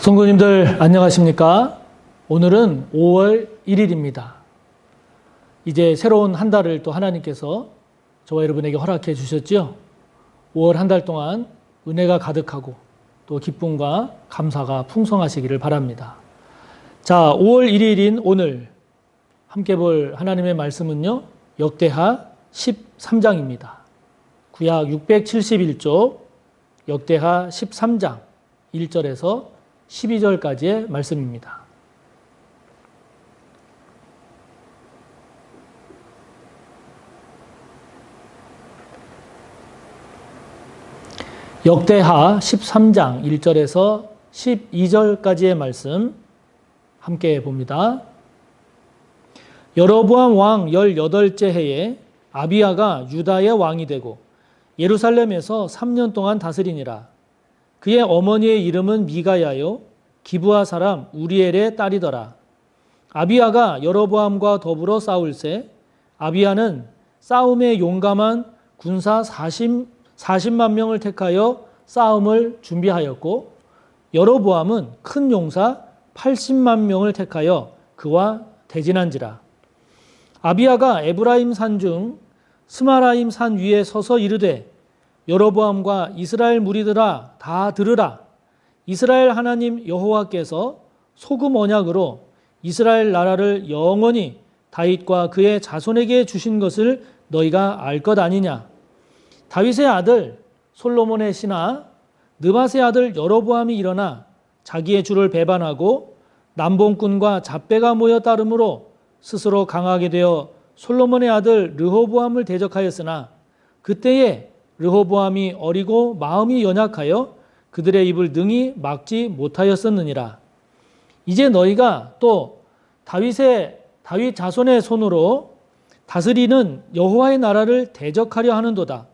성도님들 안녕하십니까? 오늘은 5월 1일입니다. 이제 새로운 한 달을 또 하나님께서 저와 여러분에게 허락해 주셨죠? 5월 한 달 동안 은혜가 가득하고 또 기쁨과 감사가 풍성하시기를 바랍니다. 자, 5월 1일인 오늘 함께 볼 하나님의 말씀은요, 역대하 13장입니다. 구약 671쪽 역대하 13장 1절에서 12절까지의 말씀입니다. 역대하 13장 1절에서 12절까지의 말씀 함께 봅니다. 여로보암 왕 18째 해에 아비야가 유다의 왕이 되고 예루살렘에서 3년 동안 다스리니라. 그의 어머니의 이름은 미가야요 기브아 사람 우리엘의 딸이더라. 아비야가 여로보암과 더불어 싸울새 아비야는 싸움에 용감한 군사 40만 명을 택하여 싸움을 준비하였고 여로보암은 큰 용사 80만 명을 택하여 그와 대진한지라. 아비야가 에브라임 산 중 스마라임 산 위에 서서 이르되 여로보암과 이스라엘 무리들아 다 들으라. 이스라엘 하나님 여호와께서 소금 언약으로 이스라엘 나라를 영원히 다윗과 그의 자손에게 주신 것을 너희가 알 것 아니냐. 다윗의 아들 솔로몬의 신하 느밧의 아들 여로보암이 일어나 자기의 주를 배반하고 남봉꾼과 잡배가 모여 따름으로 스스로 강하게 되어 솔로몬의 아들 르호보암을 대적하였으나 그때에 르호보암이 어리고 마음이 연약하여 그들의 입을 능히 막지 못하였었느니라. 이제 너희가 또 다윗 자손의 손으로 다스리는 여호와의 나라를 대적하려 하는도다.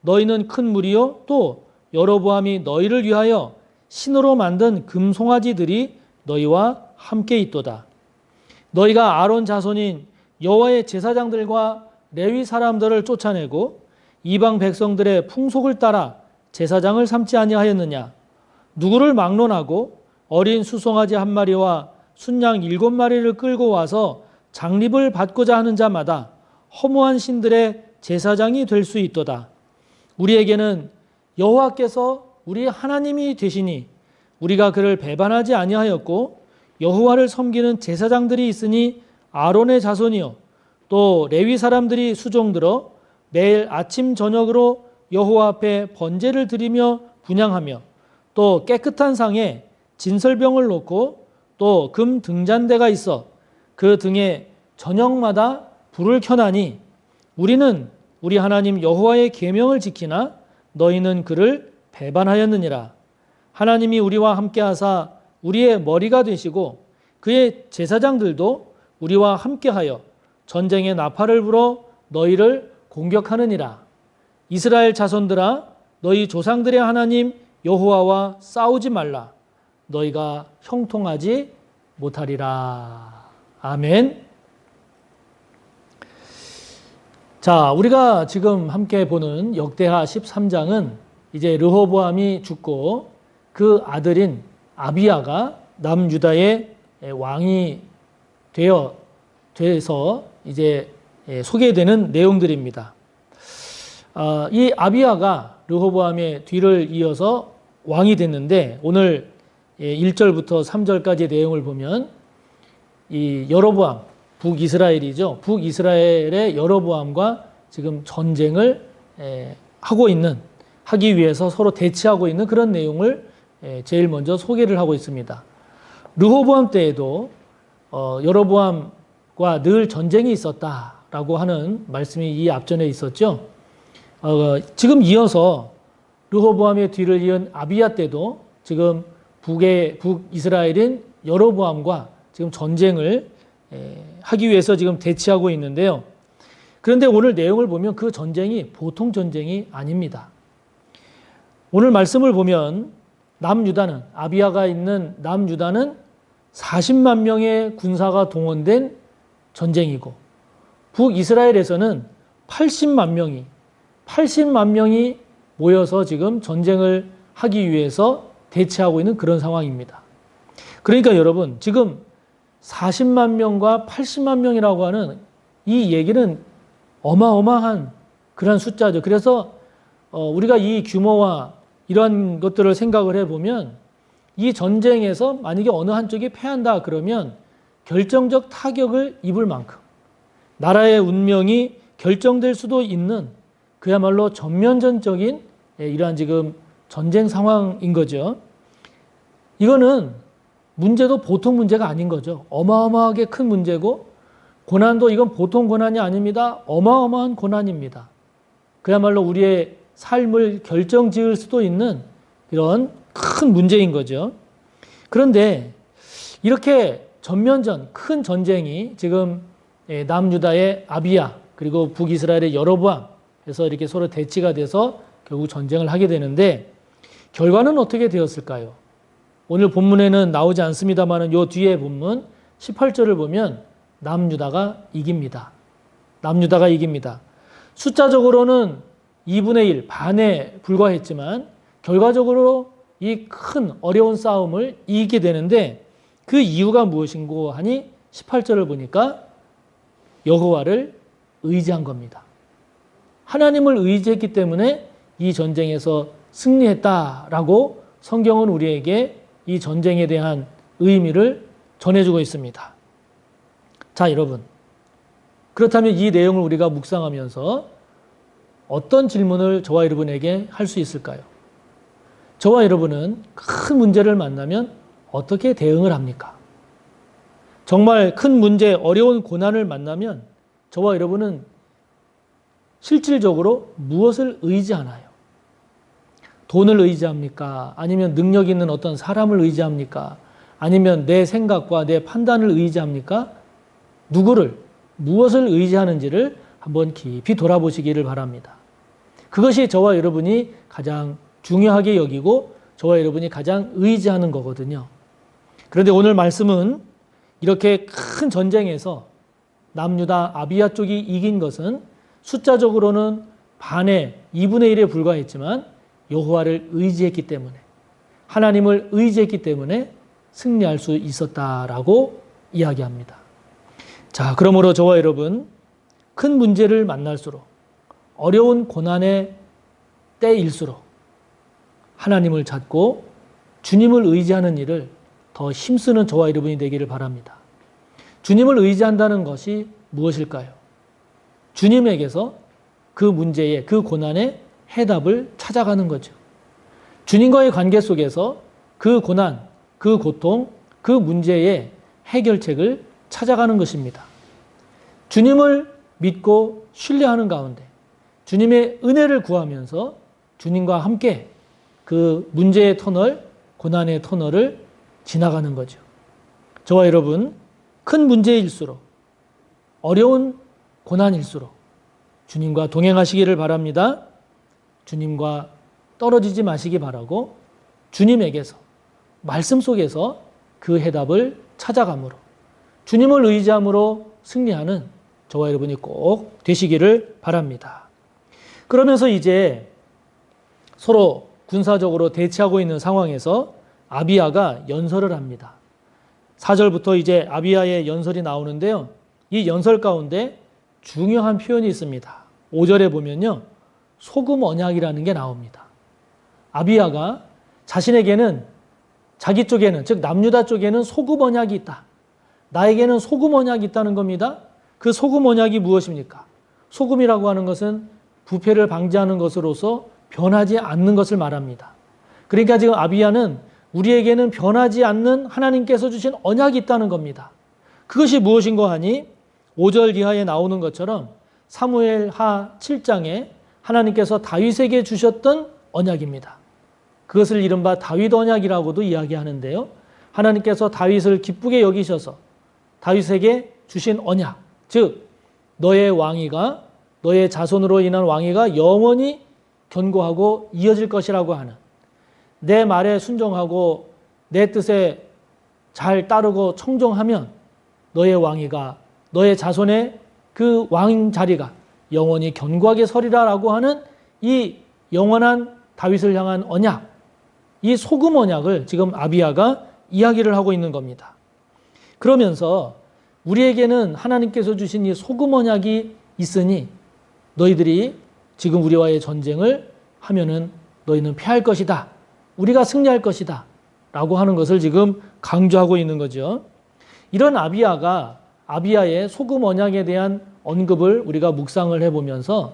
너희는 큰 무리요 또 여로보암이 너희를 위하여 신으로 만든 금송아지들이 너희와 함께 있도다. 너희가 아론 자손인 여호와의 제사장들과 레위 사람들을 쫓아내고 이방 백성들의 풍속을 따라 제사장을 삼지 아니하였느냐. 누구를 막론하고 어린 수송아지 한 마리와 순양 7마리를 끌고 와서 장립을 받고자 하는 자마다 허무한 신들의 제사장이 될 수 있도다. 우리에게는 여호와께서 우리 하나님이 되시니 우리가 그를 배반하지 아니하였고 여호와를 섬기는 제사장들이 있으니 아론의 자손이요 또 레위 사람들이 수종들어 매일 아침 저녁으로 여호와 앞에 번제를 드리며 분향하며 또 깨끗한 상에 진설병을 놓고 또 금 등잔대가 있어 그 등에 저녁마다 불을 켜나니 우리는 우리 하나님 여호와의 계명을 지키나 너희는 그를 배반하였느니라. 하나님이 우리와 함께하사 우리의 머리가 되시고 그의 제사장들도 우리와 함께하여 전쟁의 나팔을 불어 너희를 공격하느니라. 이스라엘 자손들아 너희 조상들의 하나님 여호와와 싸우지 말라. 너희가 형통하지 못하리라. 아멘. 자, 우리가 지금 함께 보는 역대하 13장은 이제 르호보암이 죽고 그 아들인 아비야가 남유다의 왕이 돼서 이제 소개되는 내용들입니다. 이 아비야가 르호보암의 뒤를 이어서 왕이 됐는데 오늘 1절부터 3절까지의 내용을 보면 이 여로보암, 북이스라엘이죠. 북이스라엘의 여로보암과 지금 전쟁을 하기 위해서 서로 대치하고 있는 그런 내용을 제일 먼저 소개를 하고 있습니다. 르호보암 때에도 여로보암과 늘 전쟁이 있었다라고 하는 말씀이 이 앞전에 있었죠. 지금 이어서 르호보암의 뒤를 이은 아비야 때도 지금 북이스라엘인 여로보암과 지금 전쟁을 하기 위해서 지금 대치하고 있는데요. 그런데 오늘 내용을 보면 그 전쟁이 보통 전쟁이 아닙니다. 오늘 말씀을 보면 남유다는 아비야가 있는 남유다는 40만 명의 군사가 동원된 전쟁이고 북이스라엘에서는 80만 명이 모여서 지금 전쟁을 하기 위해서 대치하고 있는 그런 상황입니다. 그러니까 여러분, 지금 40만 명과 80만 명이라고 하는 이 얘기는 어마어마한 그런 숫자죠. 그래서 우리가 이 규모와 이러한 것들을 생각을 해보면 이 전쟁에서 만약에 어느 한쪽이 패한다 그러면 결정적 타격을 입을 만큼 나라의 운명이 결정될 수도 있는 그야말로 전면전적인 이러한 지금 전쟁 상황인 거죠. 이거는 문제도 보통 문제가 아닌 거죠. 어마어마하게 큰 문제고 고난도 이건 보통 고난이 아닙니다. 어마어마한 고난입니다. 그야말로 우리의 삶을 결정지을 수도 있는 이런 큰 문제인 거죠. 그런데 이렇게 전면전 큰 전쟁이 지금 남유다의 아비야 그리고 북이스라엘의 여로보암 해서 이렇게 서로 대치가 돼서 결국 전쟁을 하게 되는데 결과는 어떻게 되었을까요? 오늘 본문에는 나오지 않습니다만 요 뒤에 본문 18절을 보면 남유다가 이깁니다. 남유다가 이깁니다. 숫자적으로는 2분의 1, 반에 불과했지만 결과적으로 이 큰 어려운 싸움을 이기게 되는데 그 이유가 무엇인고 하니 18절을 보니까 여호와를 의지한 겁니다. 하나님을 의지했기 때문에 이 전쟁에서 승리했다라고 성경은 우리에게 이 전쟁에 대한 의미를 전해주고 있습니다. 자, 여러분. 그렇다면 이 내용을 우리가 묵상하면서 어떤 질문을 저와 여러분에게 할 수 있을까요? 저와 여러분은 큰 문제를 만나면 어떻게 대응을 합니까? 정말 큰 문제, 어려운 고난을 만나면 저와 여러분은 실질적으로 무엇을 의지하나요? 돈을 의지합니까? 아니면 능력 있는 어떤 사람을 의지합니까? 아니면 내 생각과 내 판단을 의지합니까? 누구를, 무엇을 의지하는지를 한번 깊이 돌아보시기를 바랍니다. 그것이 저와 여러분이 가장 중요하게 여기고 저와 여러분이 가장 의지하는 거거든요. 그런데 오늘 말씀은 이렇게 큰 전쟁에서 남유다 아비야 쪽이 이긴 것은 숫자적으로는 반의 2분의 1에 불과했지만 여호와를 의지했기 때문에 하나님을 의지했기 때문에 승리할 수 있었다라고 이야기합니다. 자, 그러므로 저와 여러분 큰 문제를 만날수록 어려운 고난의 때일수록 하나님을 찾고 주님을 의지하는 일을 더 힘쓰는 저와 여러분이 되기를 바랍니다. 주님을 의지한다는 것이 무엇일까요? 주님에게서 그 문제에, 그 고난의 해답을 찾아가는 거죠. 주님과의 관계 속에서 그 고난, 그 고통, 그 문제의 해결책을 찾아가는 것입니다. 주님을 믿고 신뢰하는 가운데 주님의 은혜를 구하면서 주님과 함께 그 문제의 터널, 고난의 터널을 지나가는 거죠. 저와 여러분, 큰 문제일수록 어려운 고난일수록 주님과 동행하시기를 바랍니다. 주님과 떨어지지 마시기 바라고 주님에게서 말씀 속에서 그 해답을 찾아감으로 주님을 의지함으로 승리하는 저와 여러분이 꼭 되시기를 바랍니다. 그러면서 이제 서로 군사적으로 대치하고 있는 상황에서 아비야가 연설을 합니다. 4절부터 이제 아비야의 연설이 나오는데요. 이 연설 가운데 중요한 표현이 있습니다. 5절에 보면요. 소금 언약이라는 게 나옵니다. 아비야가 자신에게는 자기 쪽에는 즉 남유다 쪽에는 소금 언약이 있다. 나에게는 소금 언약이 있다는 겁니다. 그 소금 언약이 무엇입니까? 소금이라고 하는 것은 부패를 방지하는 것으로서 변하지 않는 것을 말합니다. 그러니까 지금 아비야는 우리에게는 변하지 않는 하나님께서 주신 언약이 있다는 겁니다. 그것이 무엇인가 하니 5절 이하에 나오는 것처럼 사무엘하 7장에 하나님께서 다윗에게 주셨던 언약입니다. 그것을 이른바 다윗 언약이라고도 이야기하는데요. 하나님께서 다윗을 기쁘게 여기셔서 다윗에게 주신 언약, 즉 너의 왕위가 너의 자손으로 인한 왕위가 영원히 견고하고 이어질 것이라고 하는 내 말에 순종하고 내 뜻에 잘 따르고 청종하면 너의 왕위가 너의 자손의 그 왕 자리가 영원히 견고하게 서리라라고 하는 이 영원한 다윗을 향한 언약, 이 소금 언약을 지금 아비야가 이야기를 하고 있는 겁니다. 그러면서 우리에게는 하나님께서 주신 이 소금 언약이 있으니 너희들이 지금 우리와의 전쟁을 하면은 너희는 패할 것이다. 우리가 승리할 것이다. 라고 하는 것을 지금 강조하고 있는 거죠. 이런 아비야의 소금 언약에 대한 언급을 우리가 묵상을 해보면서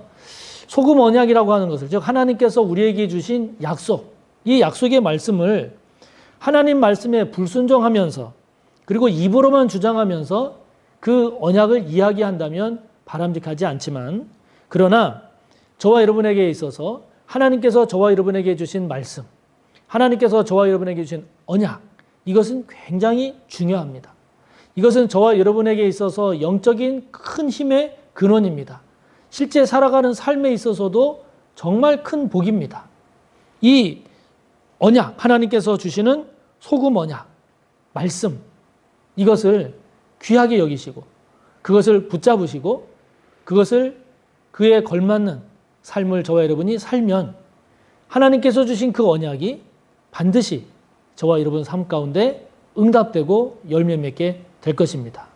소금 언약이라고 하는 것을, 즉 하나님께서 우리에게 주신 약속, 이 약속의 말씀을 하나님 말씀에 불순종하면서 그리고 입으로만 주장하면서 그 언약을 이야기한다면 바람직하지 않지만, 그러나 저와 여러분에게 있어서 하나님께서 저와 여러분에게 주신 말씀, 하나님께서 저와 여러분에게 주신 언약, 이것은 굉장히 중요합니다. 이것은 저와 여러분에게 있어서 영적인 큰 힘의 근원입니다. 실제 살아가는 삶에 있어서도 정말 큰 복입니다. 이 언약, 하나님께서 주시는 소금 언약, 말씀, 이것을 귀하게 여기시고 그것을 붙잡으시고 그것을 그에 걸맞는 삶을 저와 여러분이 살면 하나님께서 주신 그 언약이 반드시 저와 여러분 삶 가운데 응답되고 열매 맺게 될 것입니다.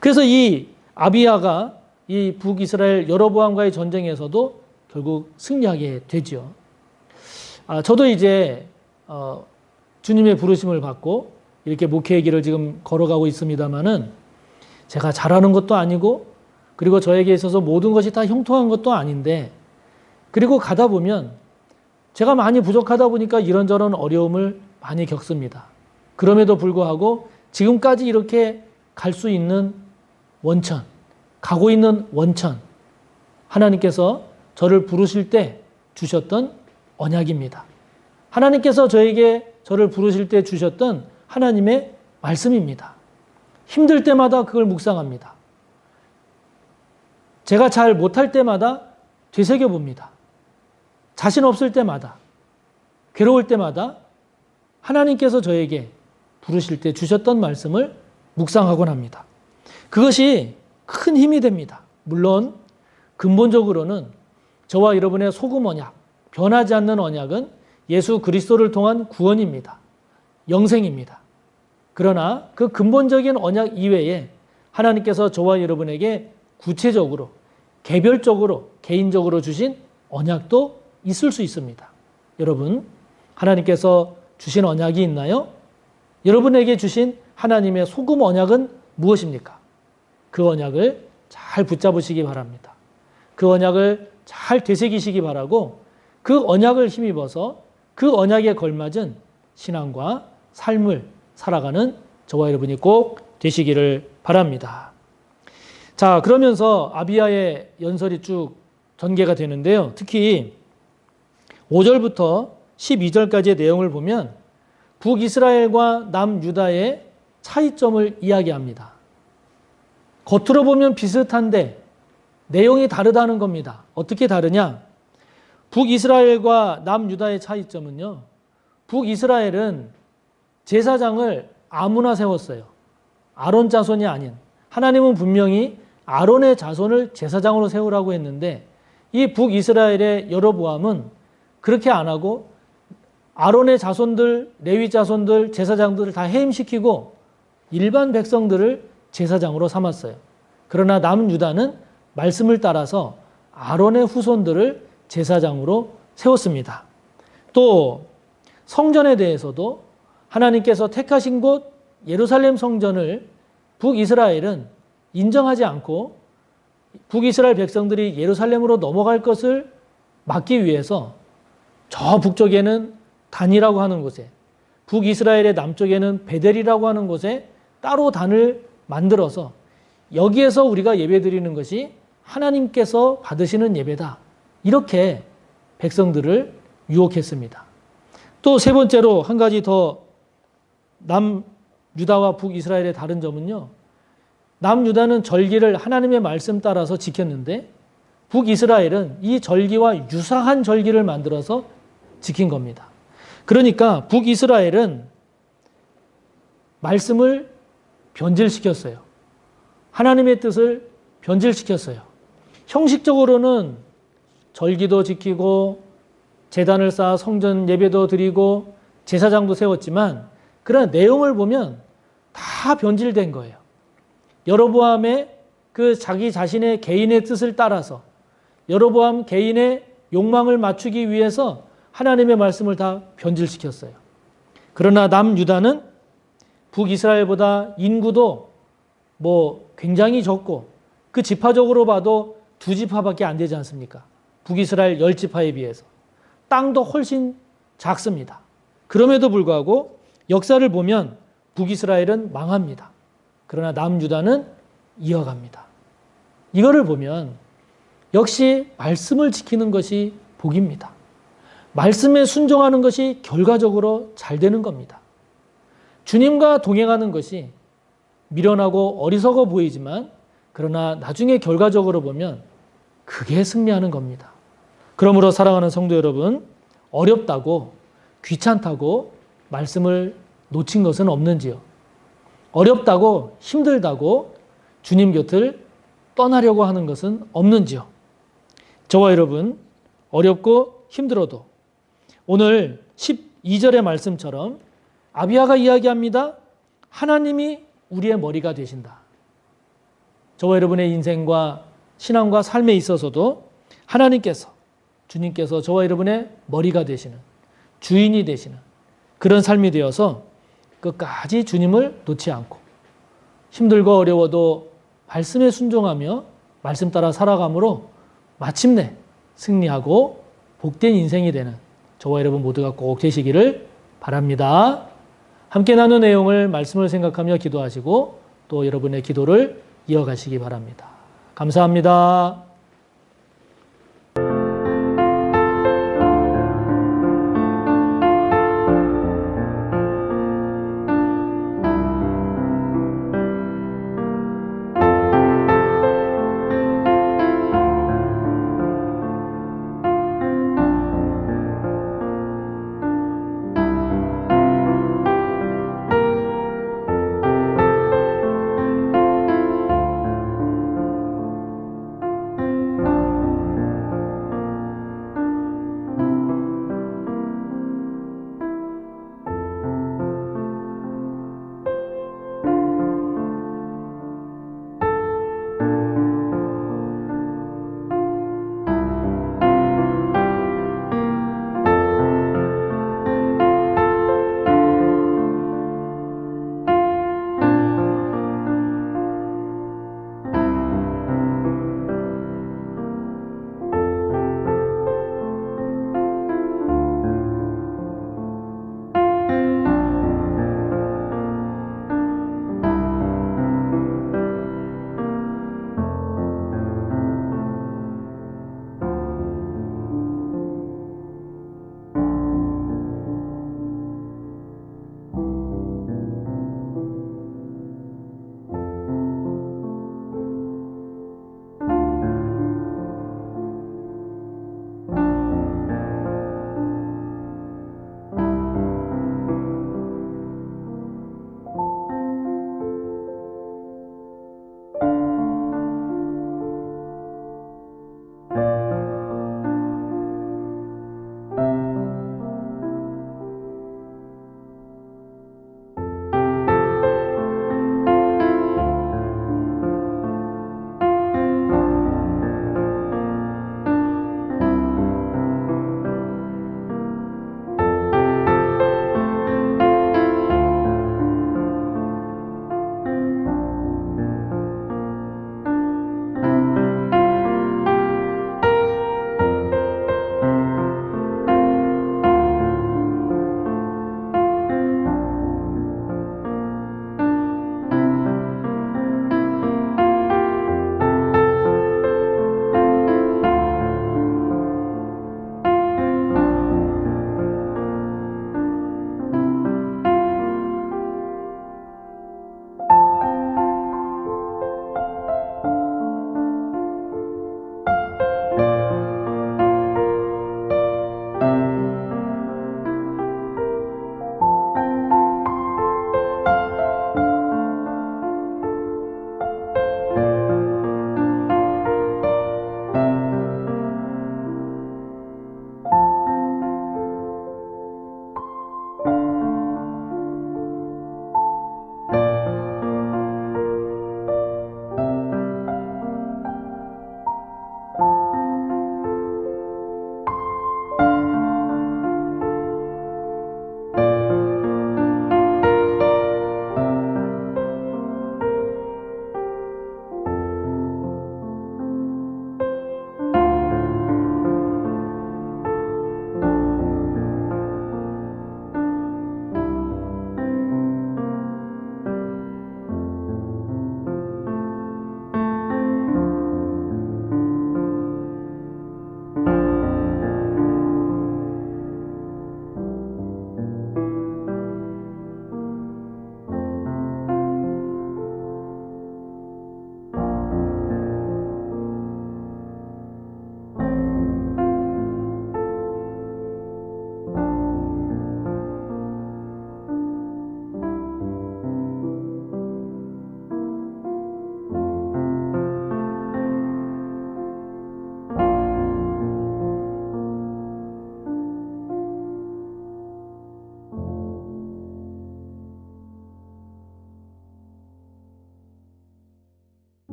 그래서 이 아비야가 이 북이스라엘 여로보암과의 전쟁에서도 결국 승리하게 되죠. 저도 이제 주님의 부르심을 받고 이렇게 목회의 길을 지금 걸어가고 있습니다만은 제가 잘하는 것도 아니고 그리고 저에게 있어서 모든 것이 다 형통한 것도 아닌데, 그리고 가다 보면 제가 많이 부족하다 보니까 이런저런 어려움을 많이 겪습니다. 그럼에도 불구하고 지금까지 이렇게 갈 수 있는 원천, 가고 있는 원천, 하나님께서 저를 부르실 때 주셨던 언약입니다. 하나님께서 저를 부르실 때 주셨던 하나님의 말씀입니다. 힘들 때마다 그걸 묵상합니다. 제가 잘 못할 때마다 되새겨봅니다. 자신 없을 때마다, 괴로울 때마다 하나님께서 저에게 부르실 때 주셨던 말씀을 묵상하곤 합니다. 그것이 큰 힘이 됩니다. 물론 근본적으로는 저와 여러분의 소금 언약, 변하지 않는 언약은 예수 그리스도를 통한 구원입니다. 영생입니다. 그러나 그 근본적인 언약 이외에 하나님께서 저와 여러분에게 구체적으로, 개별적으로, 개인적으로 주신 언약도 있을 수 있습니다. 여러분, 하나님께서 주신 언약이 있나요? 여러분에게 주신 하나님의 소금 언약은 무엇입니까? 그 언약을 잘 붙잡으시기 바랍니다. 그 언약을 잘 되새기시기 바라고 그 언약을 힘입어서 그 언약에 걸맞은 신앙과 삶을 살아가는 저와 여러분이 꼭 되시기를 바랍니다. 자, 그러면서 아비야의 연설이 쭉 전개가 되는데요. 특히 5절부터 12절까지의 내용을 보면 북이스라엘과 남유다의 차이점을 이야기합니다. 겉으로 보면 비슷한데 내용이 다르다는 겁니다. 어떻게 다르냐? 북이스라엘과 남유다의 차이점은요, 북이스라엘은 제사장을 아무나 세웠어요. 아론 자손이 아닌. 하나님은 분명히 아론의 자손을 제사장으로 세우라고 했는데 이 북이스라엘의 여로보암은 그렇게 안 하고 아론의 자손들, 레위 자손들, 제사장들을 다 해임시키고 일반 백성들을 제사장으로 삼았어요. 그러나 남유다는 말씀을 따라서 아론의 후손들을 제사장으로 세웠습니다. 또 성전에 대해서도 하나님께서 택하신 곳 예루살렘 성전을 북이스라엘은 인정하지 않고 북이스라엘 백성들이 예루살렘으로 넘어갈 것을 막기 위해서 저 북쪽에는 단이라고 하는 곳에, 북이스라엘의 남쪽에는 베델이라고 하는 곳에 따로 단을 만들어서 여기에서 우리가 예배드리는 것이 하나님께서 받으시는 예배다. 이렇게 백성들을 유혹했습니다. 또 세 번째로 한 가지 더 남유다와 북이스라엘의 다른 점은요, 남유다는 절기를 하나님의 말씀 따라서 지켰는데 북이스라엘은 이 절기와 유사한 절기를 만들어서 지킨 겁니다. 그러니까 북이스라엘은 말씀을 변질시켰어요. 하나님의 뜻을 변질시켰어요. 형식적으로는 절기도 지키고 제단을 쌓아 성전 예배도 드리고 제사장도 세웠지만 그러나 내용을 보면 다 변질된 거예요. 여로보암의 그 자기 자신의 개인의 뜻을 따라서 여로보암 개인의 욕망을 맞추기 위해서 하나님의 말씀을 다 변질시켰어요. 그러나 남유다는 북이스라엘보다 인구도 굉장히 적고 그 지파적으로 봐도 2지파밖에 안 되지 않습니까? 북이스라엘 10지파에 비해서. 땅도 훨씬 작습니다. 그럼에도 불구하고 역사를 보면 북이스라엘은 망합니다. 그러나 남유다는 이어갑니다. 이거를 보면 역시 말씀을 지키는 것이 복입니다. 말씀에 순종하는 것이 결과적으로 잘 되는 겁니다. 주님과 동행하는 것이 미련하고 어리석어 보이지만 그러나 나중에 결과적으로 보면 그게 승리하는 겁니다. 그러므로 사랑하는 성도 여러분, 어렵다고 귀찮다고 말씀을 놓친 것은 없는지요? 어렵다고 힘들다고 주님 곁을 떠나려고 하는 것은 없는지요? 저와 여러분, 어렵고 힘들어도 오늘 12절의 말씀처럼 아비야가 이야기합니다. 하나님이 우리의 머리가 되신다. 저와 여러분의 인생과 신앙과 삶에 있어서도 하나님께서, 주님께서 저와 여러분의 머리가 되시는, 주인이 되시는 그런 삶이 되어서 끝까지 주님을 놓지 않고 힘들고 어려워도 말씀에 순종하며 말씀 따라 살아감으로 마침내 승리하고 복된 인생이 되는 저와 여러분 모두가 꼭 되시기를 바랍니다. 함께 나눈 내용을 말씀을 생각하며 기도하시고 또 여러분의 기도를 이어가시기 바랍니다. 감사합니다.